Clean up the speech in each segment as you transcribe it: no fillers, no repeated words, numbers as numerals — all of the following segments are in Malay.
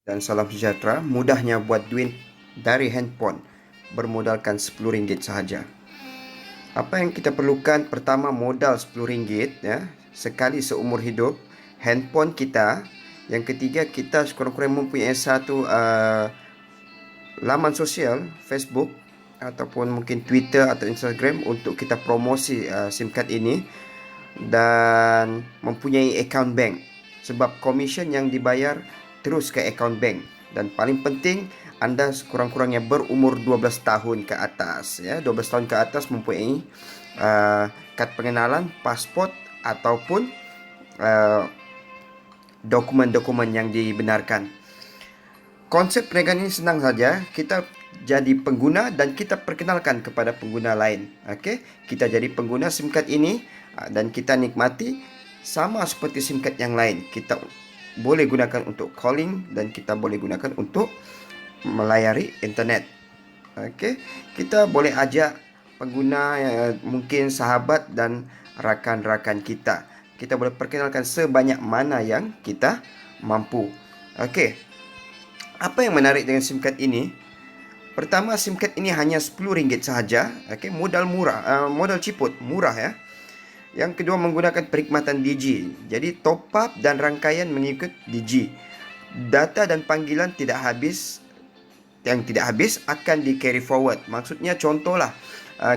Dan salam sejahtera, mudahnya buat duit dari handphone bermodalkan RM10 sahaja. Apa yang kita perlukan? Pertama, modal RM10 ya, sekali seumur hidup, handphone kita. Yang ketiga, kita sekurang-kurangnya mempunyai satu laman sosial, Facebook ataupun mungkin Twitter atau Instagram untuk kita promosi SIM card ini, dan mempunyai account bank, sebab commission yang dibayar terus ke account bank. Dan paling penting, anda sekurang-kurangnya berumur 12 tahun ke atas ya. 12 tahun ke atas mempunyai kad pengenalan, pasport ataupun dokumen-dokumen yang dibenarkan. Konsep perniagaan ini senang saja. Kita jadi pengguna dan kita perkenalkan kepada pengguna lain. Okey, kita jadi pengguna SIM card ini dan kita nikmati sama seperti SIM card yang lain. Kita boleh gunakan untuk calling dan kita boleh gunakan untuk melayari internet. Okey, kita boleh ajak pengguna, mungkin sahabat dan rakan-rakan kita. Kita boleh perkenalkan sebanyak mana yang kita mampu. Okey. Apa yang menarik dengan SIM card ini? Pertama, SIM card ini hanya RM10 sahaja. Okey, modal murah, modal ciput, murah ya. Yang kedua, menggunakan perkhidmatan Digi. Jadi top up dan rangkaian mengikut Digi. Data dan panggilan tidak habis, yang tidak habis akan di carry forward. Maksudnya contohlah,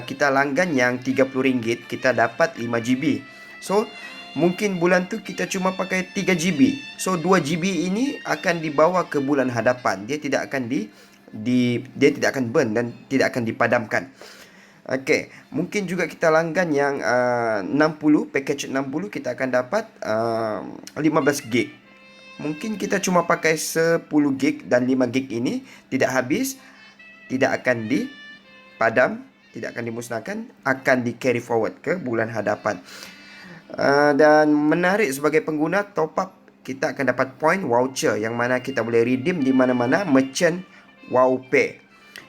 kita langgan yang RM30, kita dapat 5GB. So mungkin bulan tu kita cuma pakai 3GB. So 2GB ini akan dibawa ke bulan hadapan. Dia tidak akan dia tidak akan burn dan tidak akan dipadamkan. Okey, mungkin juga kita langgan yang 60, package 60, kita akan dapat 15GB. Mungkin kita cuma pakai 10GB dan 5GB ini tidak habis, tidak akan dipadam, tidak akan dimusnahkan, akan di carry forward ke bulan hadapan. Dan menarik sebagai pengguna top up, kita akan dapat point voucher yang mana kita boleh redeem di mana-mana merchant WowPay.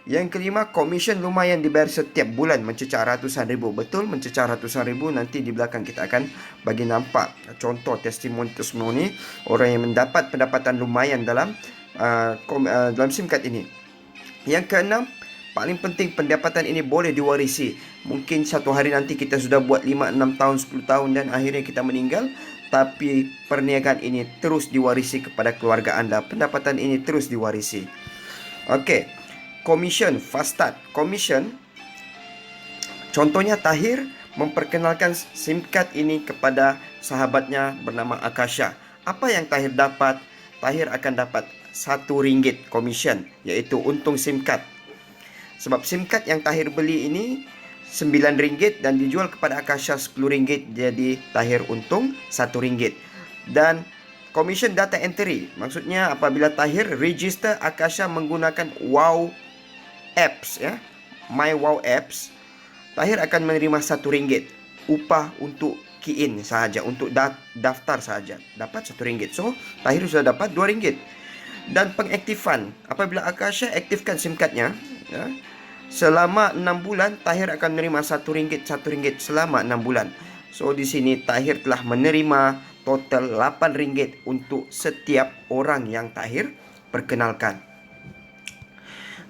Yang kelima, commission lumayan dibayar setiap bulan, mencecah ratusan ribu. Betul, mencecah ratusan ribu. Nanti di belakang kita akan bagi nampak contoh testimoni orang yang mendapat pendapatan lumayan dalam SIM card ini. Yang keenam, paling penting, pendapatan ini boleh diwarisi. Mungkin satu hari nanti kita sudah buat 5, 6 tahun, 10 tahun dan akhirnya kita meninggal, tapi perniagaan ini terus diwarisi kepada keluarga anda. Pendapatan ini terus diwarisi. Okey, commission, fast start. Commission, contohnya Tahir memperkenalkan SIM card ini kepada sahabatnya bernama Akasha. Apa yang Tahir dapat? Tahir akan dapat RM1 commission, iaitu untung SIM card. Sebab SIM card yang Tahir beli ini RM9 dan dijual kepada Akasha RM10, jadi Tahir untung RM1. Dan commission data entry, maksudnya apabila Tahir register Akasha menggunakan Wow Apps ya, My Wow Apps, Tahir akan menerima RM1 upah untuk key in sahaja, untuk daftar sahaja, dapat RM1. So Tahir sudah dapat RM2. Dan pengaktifan, apabila Akasha aktifkan SIM cardnya ya, selama 6 bulan, Tahir akan menerima RM1 selama 6 bulan. So di sini Tahir telah menerima total RM8 untuk setiap orang yang Tahir perkenalkan.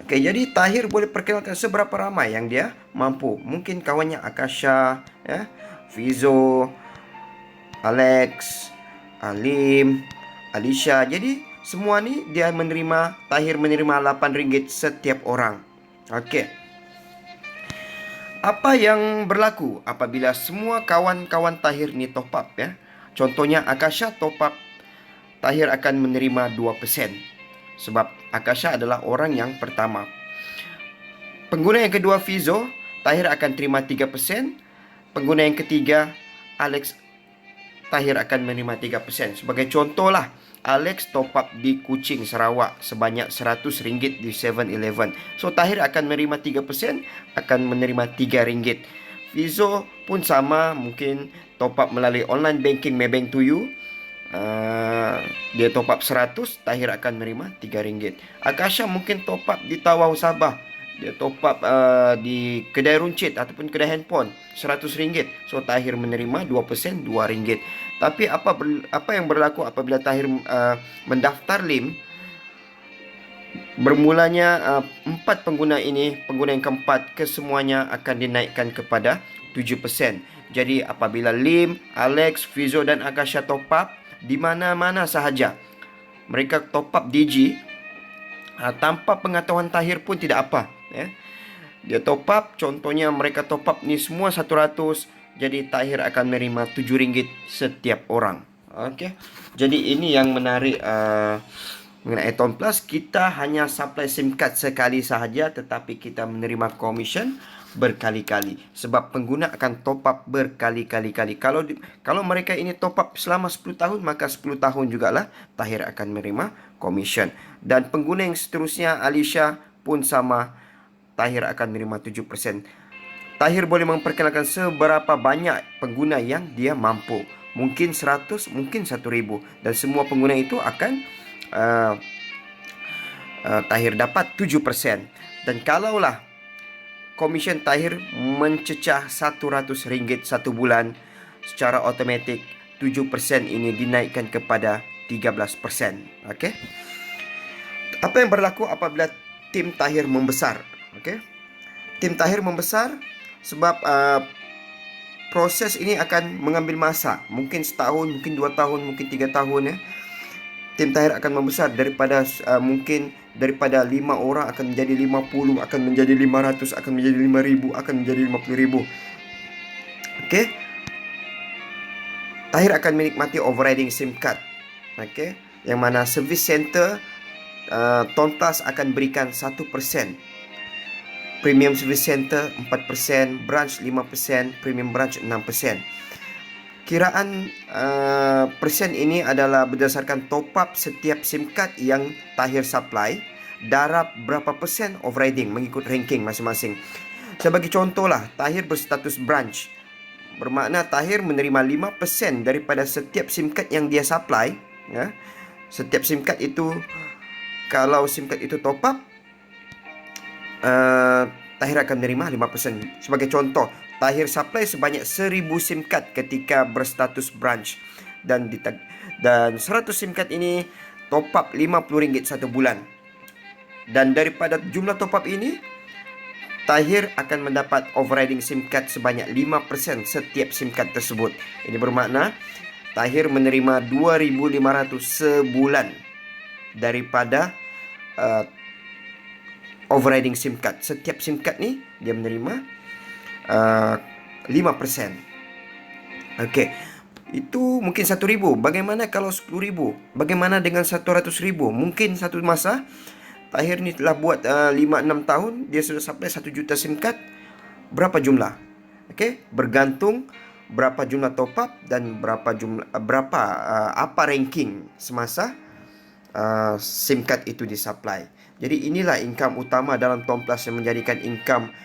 Okey, jadi Tahir boleh perkenalkan seberapa ramai yang dia mampu. Mungkin kawannya Akasha ya, Fizo, Alex, Alim, Alisha. Jadi semua ni dia menerima, Tahir menerima RM8 setiap orang. Okey. Apa yang berlaku apabila semua kawan-kawan Tahir ni top up ya? Contohnya Akasha top up, Tahir akan menerima 2%. Sebab Akasha adalah orang yang pertama. Pengguna yang kedua Fizo, Tahir akan terima 3%. Pengguna yang ketiga Alex, Tahir akan menerima 3%. Sebagai contohlah, Alex top up di Kuching, Sarawak sebanyak RM100 di 7-Eleven. So Tahir akan menerima 3%, akan menerima RM3. Fizo pun sama, mungkin top up melalui online banking Maybank to You. Dia top up 100, Tahir akan menerima RM3. Akasha mungkin top up di Tawau, Sabah. Dia top up di kedai runcit ataupun kedai handphone RM100. So Tahir menerima 2%, RM2. Tapi apa yang berlaku apabila Tahir mendaftar LIM? Bermulanya 4 pengguna ini, pengguna yang keempat kesemuanya akan dinaikkan kepada 7%. Jadi apabila Lim, Alex, Fizo dan Akasha top up di mana-mana sahaja, mereka top up DG tanpa pengetahuan Tahir pun tidak apa, ya. Dia top up, contohnya mereka top up ni semua 100, jadi Tahir akan menerima RM7 setiap orang. Okey. Jadi ini yang menarik mengenai Ton Plus. Kita hanya supply SIM card sekali sahaja, tetapi kita menerima commission berkali-kali. Sebab pengguna akan top up berkali-kali. Kalau mereka ini top up selama 10 tahun, maka 10 tahun jugalah Tahir akan menerima commission. Dan pengguna yang seterusnya, Alicia pun sama, Tahir akan menerima 7%. Tahir boleh memperkenalkan seberapa banyak pengguna yang dia mampu. Mungkin 100, mungkin 1,000. Dan semua pengguna itu akan Tahir dapat 7%. Dan kalaulah komisen Tahir mencecah RM100 satu bulan, secara automatik 7% ini dinaikkan kepada 13%. Okey. Apa yang berlaku apabila tim Tahir membesar? Okey. Tim Tahir membesar sebab proses ini akan mengambil masa. Mungkin setahun, mungkin 2 tahun, mungkin 3 tahun, ya. Tim Tahir akan membesar daripada mungkin daripada 5 orang akan menjadi 50, akan menjadi 500, akan menjadi 5,000, akan menjadi 50,000. Okey. Tahir akan menikmati overriding SIM card. Okey. Yang mana service center Ton Plus akan berikan 1%. Premium Service Center 4%, Branch 5%, Premium Branch 6%. Kiraan persen ini adalah berdasarkan top up setiap SIM card yang Tahir supply, darab berapa persen overriding mengikut ranking masing-masing. Sebagai contohlah, Tahir berstatus branch, bermakna Tahir menerima 5% daripada setiap SIM card yang dia supply, ya. Setiap SIM card itu, kalau SIM card itu top up, Tahir akan menerima 5%. Sebagai contoh, Tahir supply sebanyak 1,000 SIM card ketika berstatus branch, dan 100 SIM card ini top up RM50 satu bulan. Dan daripada jumlah top up ini, Tahir akan mendapat overriding SIM card sebanyak 5% setiap SIM card tersebut. Ini bermakna Tahir menerima 2,500 sebulan daripada overriding SIM card. Setiap SIM card ni dia menerima 5%. Okey. Itu mungkin 1,000. Bagaimana kalau 10,000? Bagaimana dengan 100,000? Mungkin satu masa Tahir ni telah buat 5-6 tahun, dia sudah sampai 1 juta SIM card. Berapa jumlah? Okey, bergantung berapa jumlah top up dan apa ranking semasa SIM card itu disupply. Jadi inilah income utama dalam Ton Plus yang menjadikan income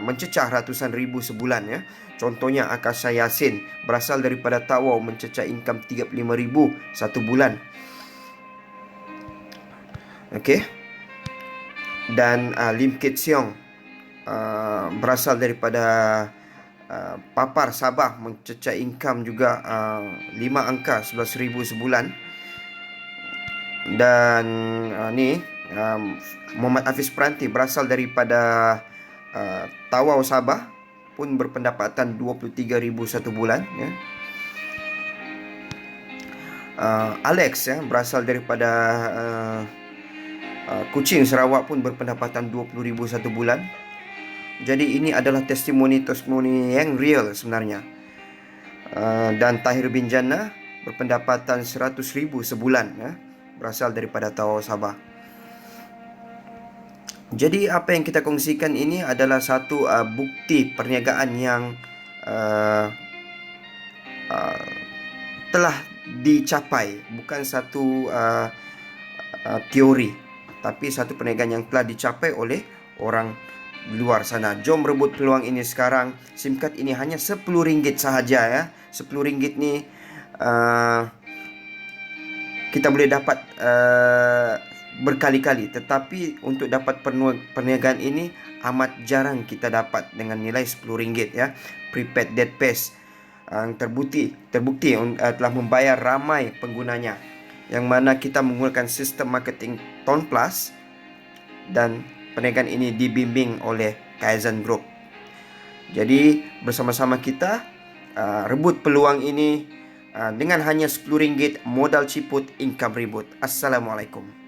mencecah ratusan ribu sebulan, ya. Contohnya Akasha Yasin berasal daripada Tawau, mencecah income 35,000 satu bulan. Okey. Dan Lim Kit Siong berasal daripada Papar, Sabah, mencecah income juga 5 angka, 11,000 sebulan. Dan Muhammad Hafiz Peranti berasal daripada Tawau, Sabah, pun berpendapatan 23,000 satu bulan, ya. Alex, ya, berasal daripada Kuching, Sarawak, pun berpendapatan 20,000 satu bulan. Jadi ini adalah testimoni yang real sebenarnya. Dan Tahir bin Jannah berpendapatan 100,000 sebulan, ya, berasal daripada Tawau, Sabah. Jadi apa yang kita kongsikan ini adalah satu bukti perniagaan yang telah dicapai, bukan satu teori, tapi satu perniagaan yang telah dicapai oleh orang luar sana. Jom rebut peluang ini sekarang. SIM card ini hanya RM10 sahaja, ya. RM10 ni kita boleh dapat berkali-kali. Tetapi untuk dapat perniagaan ini amat jarang kita dapat dengan nilai RM10, ya. Prepaid Dead Pass terbukti telah membayar ramai penggunanya, yang mana kita menggunakan sistem marketing Ton Plus dan perniagaan ini dibimbing oleh Kaizen Group. Jadi bersama-sama kita rebut peluang ini dengan hanya RM10 modal ciput, income ribut. Assalamualaikum.